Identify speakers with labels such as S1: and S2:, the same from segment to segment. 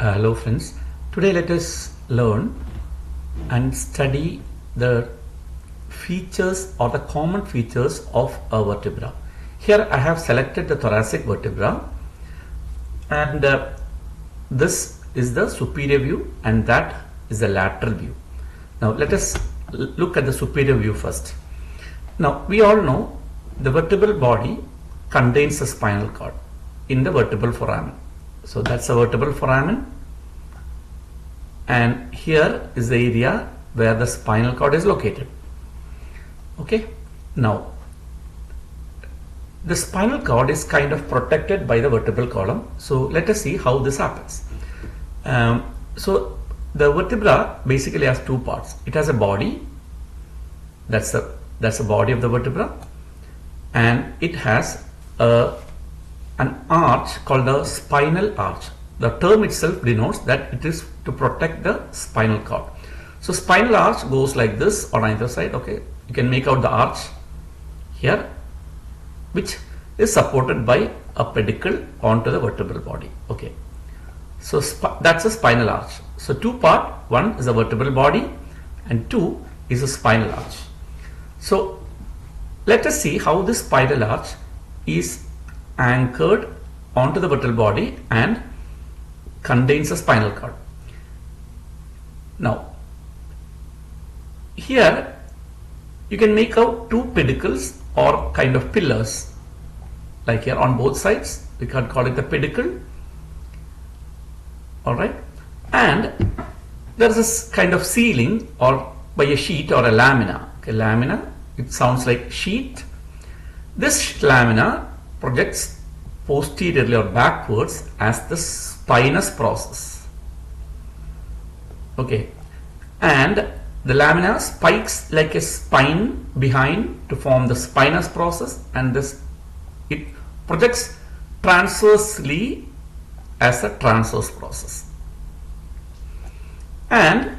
S1: Hello friends, today let us learn and study the features or the common features of a vertebra. Here I have selected the thoracic vertebra, and this is the superior view and that is the lateral view. Now let us look at the superior view first. Now we all know the vertebral body contains a spinal cord in the vertebral foramen. So that's a vertebral foramen, and here is the area where the spinal cord is located. Okay, now the spinal cord is kind of protected by the vertebral column. So let us see how this happens. So the vertebra basically has two parts. It has a body, that's the body of the vertebra, and it has an arch called the spinal arch. The term itself denotes that it is to protect the spinal cord. So spinal arch goes like this on either side. Okay, you can make out the arch here, which is supported by a pedicle onto the vertebral body. Okay, so that's a spinal arch. So two part, one is the vertebral body and two is a spinal arch. So let us see how this spinal arch is anchored onto the vertebral body and contains a spinal cord. Now here you can make out two pedicles or kind of pillars, like here on both sides. We can call it the pedicle. Alright, and there is this kind of ceiling or by a sheet or a lamina. Okay, lamina, it sounds like sheet. This lamina projects posteriorly or backwards as the spinous process. Okay, and the lamina spikes like a spine behind to form the spinous process, and this it projects transversely as a transverse process. And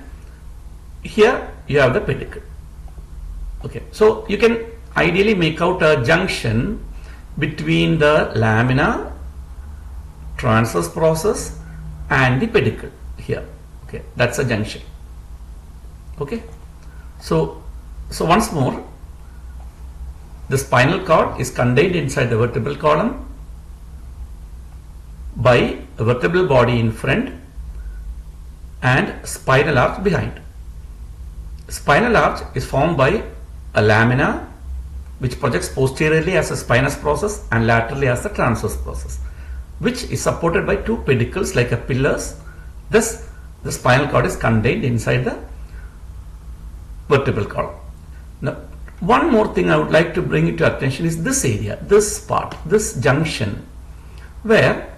S1: here you have the pedicle. Okay, so you can ideally make out a junction between the lamina, transverse process, and the pedicle here. Okay, that's a junction. Okay, so once more, the spinal cord is contained inside the vertebral column by a vertebral body in front and spinal arch behind. Spinal arch is formed by a lamina which projects posteriorly as a spinous process and laterally as a transverse process, which is supported by two pedicles like a pillars. Thus the spinal cord is contained inside the vertebral column. Now one more thing I would like to bring it to attention is this area, this part, this junction, where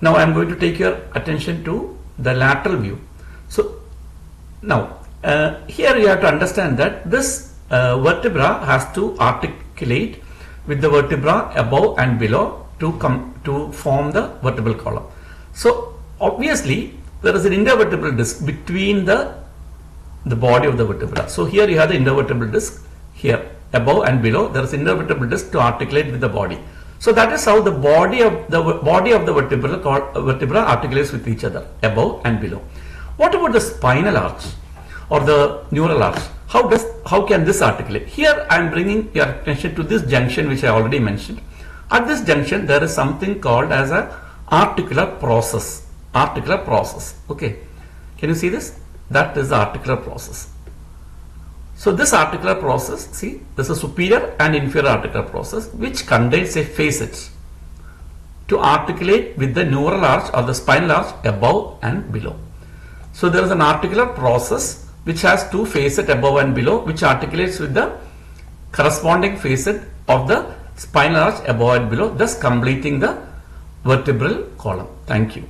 S1: now I am going to take your attention to the lateral view. So now here you have to understand that this vertebra has to articulate with the vertebra above and below to form the vertebral column. So obviously there is an intervertebral disc between the body of the vertebra. So here you have the intervertebral disc. Here above and below there is intervertebral disc to articulate with the body. So that is how the body of the vertebra articulates with each other, above and below. What about the spinal arch or the neural arch? How can this articulate? Here I am bringing your attention to this junction which I already mentioned. At this junction there is something called as a articular process. Okay, can you see this? That is the articular process. So this articular process, see, this is superior and inferior articular process which contains a facet to articulate with the neural arch or the spinal arch above and below. So there is an articular process which has two facets above and below, which articulates with the corresponding facet of the spinal arch above and below, thus completing the vertebral column. Thank you.